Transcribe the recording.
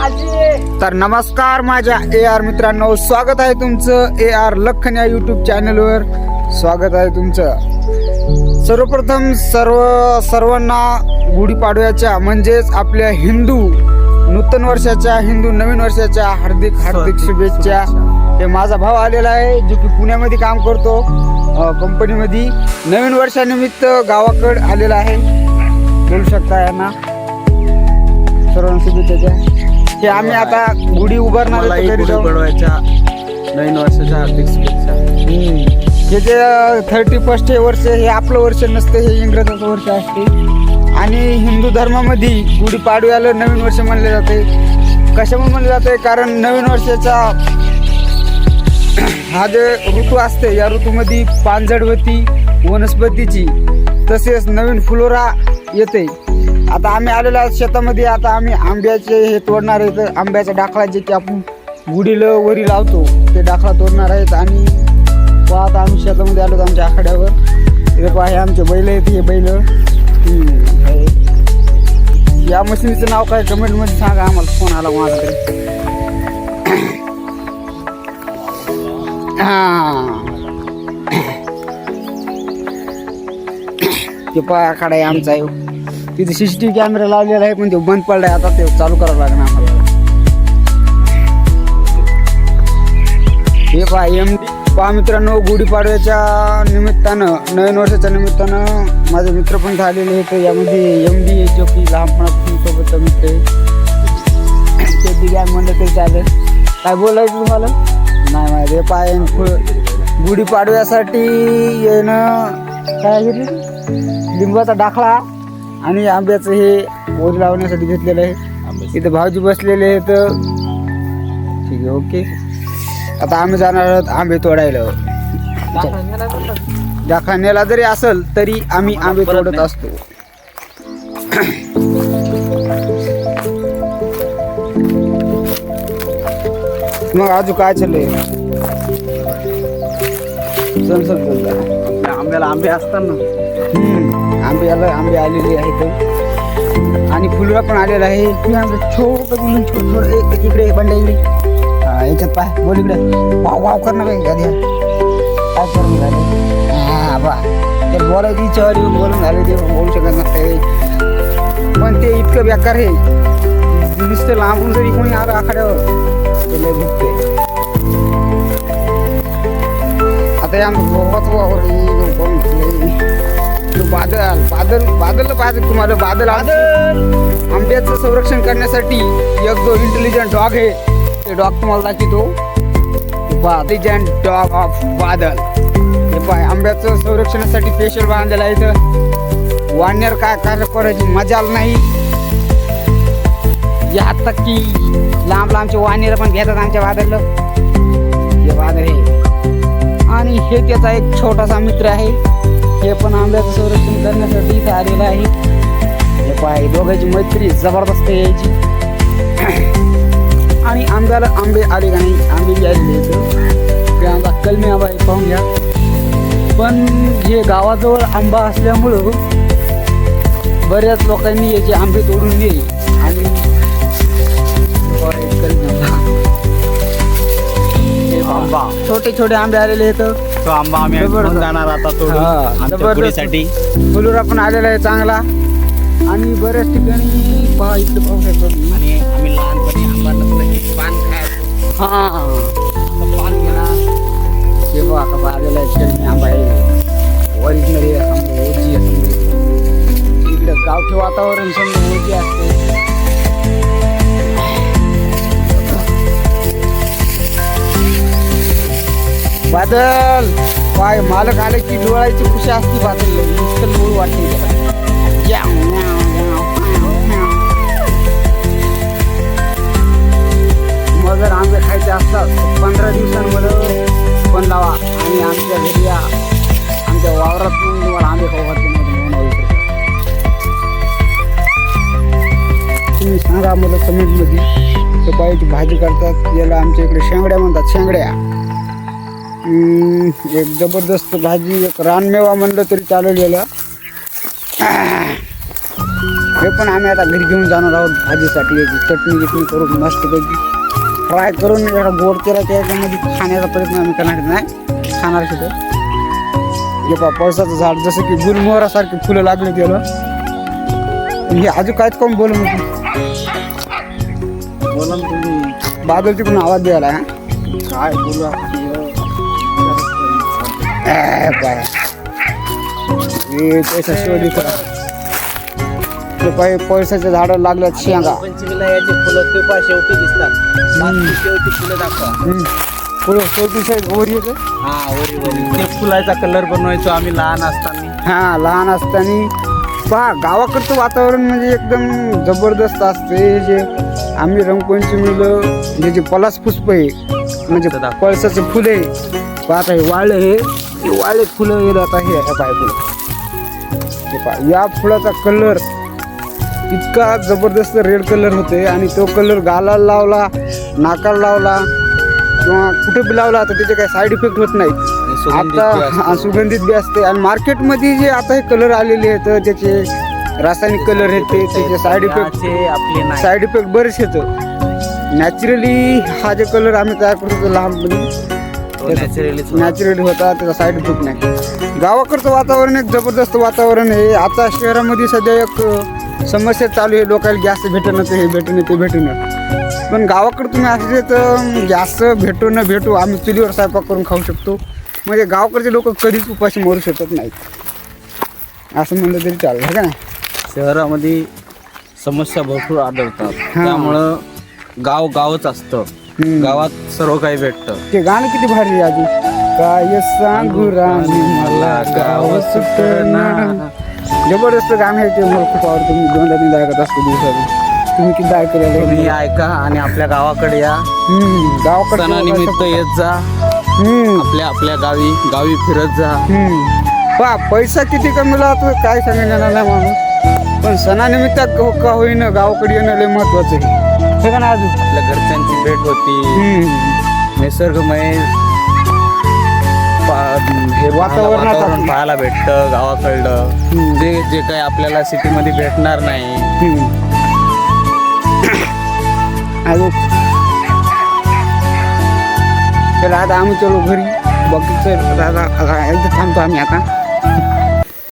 तर नमस्कार माझ्या AR मित्रांनो, स्वागत आहे तुमचं AR लखन या YouTube चॅनलवर. स्वागत आहे तुमचं. सर्वप्रथम सर्वांना गुढीपाडव्याच्या म्हणजेच आपल्या हिंदू नूतन वर्षाच्या, हिंदू नवीन वर्षाच्या हार्दिक हार्दिक शुभेच्छा. हे माझा भाऊ आलेला आहे जो की पुण्यामध्ये काम करतो, कंपनीमध्ये. नवीन वर्षानिमित्त गावाकडे आलेला आहे. बोलू शकता यांना सर्वांना शुभेच्छा द्या. हे आम्ही आता गुढी उभारणार गुढीपाडव्याच्या नवीन वर्षाच्या हार्दिक शुभेच्छा. हे जे 31 हे वर्ष हे आपलं वर्ष नसतं, हे इंग्रजाचं वर्ष असते. आणि हिंदू धर्मामध्ये गुढीपाडव्याला नवीन वर्ष म्हणले जाते. कशामुळे म्हणले जाते? कारण नवीन वर्षाचा हा जे ऋतू असते, या ऋतूमध्ये पानझडवती वनस्पतीची तसेच नवीन फुलोरा येते. आता आम्ही आलेलो आहोत शेतामध्ये. आता आम्ही आंब्याचे हे तोडणार आहेत. आंब्याचा डाकळा जे की आपण गुढीला वरी लावतो ते डाकळा तोडणार आहेत. आणि आता आम्ही शेतामध्ये आलो आमच्या आखाड्यावर. हे पहा, हे आमचे बैल आहेत. हे बैल या मशीनचं नाव काय कमेंटमध्ये सांगा आम्हाला. फोन आला माझा तरी. ते पहा आखाडा आहे आमचा. तिथे CCTV कॅमेरा लावलेला आहे, पण तो बंद पडलाय. आता ते चालू करावं लागणार आम्हाला. हे पहा पहा मित्रांनो, गुढीपाडव्याच्या निमित्तानं, नवीन वर्षाच्या निमित्तानं माझे मित्र पण झालेले आहेत. यामध्ये MD जो की लहानपणापासून सोबत मित्र आहे. ते दिघ्या म्हणलं तरी चालेल. काय बोलायचं तुम्हाला? नाही माहिती. हे पाय गुढीपाडव्यासाठी येणं काय घेतलं, लिंबाचा डाकळा आणि आंब्याचं हे ओरी लावण्यासाठी घेतलेलं आहे. इथे भाऊजी बसलेले आहेत. ठीक आहे, ओके. आता आम्ही जाणार आहोत आंबे तोडायला. डाकळा नेला जरी असेल तरी आम्ही आंबे तोडत असतो. मग अजून काय चाललंय? चल चल चल. आंब्याला आंबे असतात ना. आंबे आलेले आहेत आणि फुलरा पण आलेला आहे. छोटं छोटं इकडे बंड्या इकडे याच्यात पाय. बोल इकडे. वाव वाव करणं काय करून झाले. हा बा, ते बोलायची इच्छा बोलून झाले. ते बोलू शकत नसते, पण ते इतकं बेकार आहे. नुसतं लांबून जरी कोणी आलं आखाड्यावर ते लय दुखते. आता या बादल बादल बादलला पाहिजे तुम्हाला. बादल आंब्याचं संरक्षण करण्यासाठी एक जो इंटेलिजंट डॉग आहे, ते डॉग तुम्हाला दाखवतो. Intelligent dog of Badal. हे पाय, आंब्याचं संरक्षणासाठी स्पेशल बांधलेलं आहे. इथं वाढण्यावर काय कार्य करायची मजाल नाही. या तक की लांब लांबचे वानेर पण घेतात आमच्या बादलला. हे बादल आहे आणि हे त्याचा एक छोटासा मित्र आहे. हे पण आंब्याचं संरक्षण करण्यासाठी इथं आलेलं आहे. हे पाय, दोघांची मैत्री जबरदस्त यायची. आणि आंब्याला आंबे आले का नाही? आंबे बी आलेले आहेत. ते आंबा कलमी आंबा आहे, पाहून घ्या. पण हे गावाजवळ आंबा असल्यामुळं बऱ्याच लोकांनी याचे आंबे तोडून नेले. आणि आंबा छोटे छोटे आंबे आलेले आहेत. तो आंबा आम्ही घेऊन जाणार आता तोडून. फुलोरा पण आलेला आहे चांगला. आणि बऱ्याच ठिकाणी पहा, इकडे पाहू शकतो. आणि आम्ही लहानपणी आंबा नसलं पान खायचो. पान घेणार. हे बघा का आलेला आहे आंबा आहे. ओरिजिनल आहे, ओजी आहे. इकडे गावठी वातावरण समजा ओजी असते. बादल पाय, मालक आले की डोळायची खुशी असती. बादल इतकं मूळ वाटते. मग जर आंबे खायचे असतात 15 दिवसांमध्ये पण लावा आणि आमच्या घरी या. आमच्या वावरात तुम्हाला आंबे खाऊ घालते. तुम्ही सांगा मला कमेंटमध्ये. ते पायाची भाजी करतात, याला आमच्या इकडे शेंगड्या म्हणतात. शेंगड्या एक जबरदस्त भाजी. एक रानमेवा म्हणलं तरी चालेल याला. हे पण आम्ही आता घरी घेऊन जाणार आहोत भाजीसाठी. याची चटणी गिटणी करून मस्तपैकी फ्राय करून एवढा गोड तेलाच्या याच्यामध्ये खाण्याचा प्रयत्न आम्ही करणार नाही, खाणार सुद्धा. हे पहा पळसाचं झाड जसं की गुलमोहरासारखी फुलं लागले त्याला. हे अजून काहीच कोण बोलू नको, बोला ना तुम्ही. बादल तिकडून आवाज द्यायला. काय बोलू आपण? पैसा शोधी करा. ते पाय पैशाच्या झाडं लागल्यात शेंगा. पंचमीला याचे फुलं ते पहा शेवटी दिसतात. बाकी शेवटी फुलं दाखवा. फुलं शेवटी साईड वर येतं. हा वरी वरी ते फुलाचा कलर बनवायचो आम्ही लहान असताना. हा लहान असताना पहा गावाकडचं वातावरण म्हणजे एकदम जबरदस्त असते. हे जे आम्ही रंगपंचमीला हे जे पलास पुष्प आहे म्हणजे पळसाचं फुले पाहता, हे वाळलं हे वाळले फुलं येलं. आता हे पाय फुलं हे पहा, या फुलाचा कलर इतका जबरदस्त रेड कलर होते आणि तो कलर गालाला लावला, नाकाला लावला किंवा कुठे बी लावला तर त्याचे काही साईड इफेक्ट होत नाहीत. आता सुगंधित बी असते. आणि मार्केटमध्ये जे आता हे कलर आलेले आहेत त्याचे रासायनिक कलर आहेत त्याचे साईड इफेक्ट बरेच येतं. नॅचरली हा जे कलर आम्ही तयार करतो लहानपणी नॅचरली होता, त्याचा साईड इफेक्ट नाही. गावाकडचं वातावरण एक जबरदस्त वातावरण आहे. आता शहरामध्ये सध्या एक समस्या चालू आहे, लोकांना गॅस भेटणं, ते हे भेटणं ते भेटणं. पण गावाकडे तुम्ही असले तर गॅस भेटो न भेटो आम्ही चुलीवर स्वयंपाक करून खाऊ शकतो. म्हणजे गावाकडचे लोक कधीच उपाशी मरू शकत नाहीत असं म्हणलं तरी चालेल, है का नाही. शहरामध्ये समस्या भरपूर आढळतात, त्यामुळं गावच असतं. गावात सर्व काही भेटतं. ते गाणं किती भारी आहे आधी. काय सांगू राणी मला गाव सुटना. जबरदस्त गाणं आहे ते, मला खूप आवडतं. मी 2-3 ऐकत असतो दिवसात. तुम्ही किती ऐकलेलं तुम्ही ऐका आणि आपल्या गावाकडे या. गावाकडे सणानिमित्त येत जा. आपल्या गावी फिरत जा. पहा पैसा किती कमी लागतो काय सांगणार नाही माणूस, पण सणानिमित्त का होईना गावाकडे येणं लय महत्वाचं आहे, हे का नाही. अजून आपल्या घरच्यांची भेट होती, निसर्गमय हे वातावरण पाहायला भेटतं गावाकडलं. जे काही आपल्याला सिटीमध्ये भेटणार नाही. अजून तर आता आम्ही चलो घरी. बाकीचं दादा थांबतो आम्ही आता.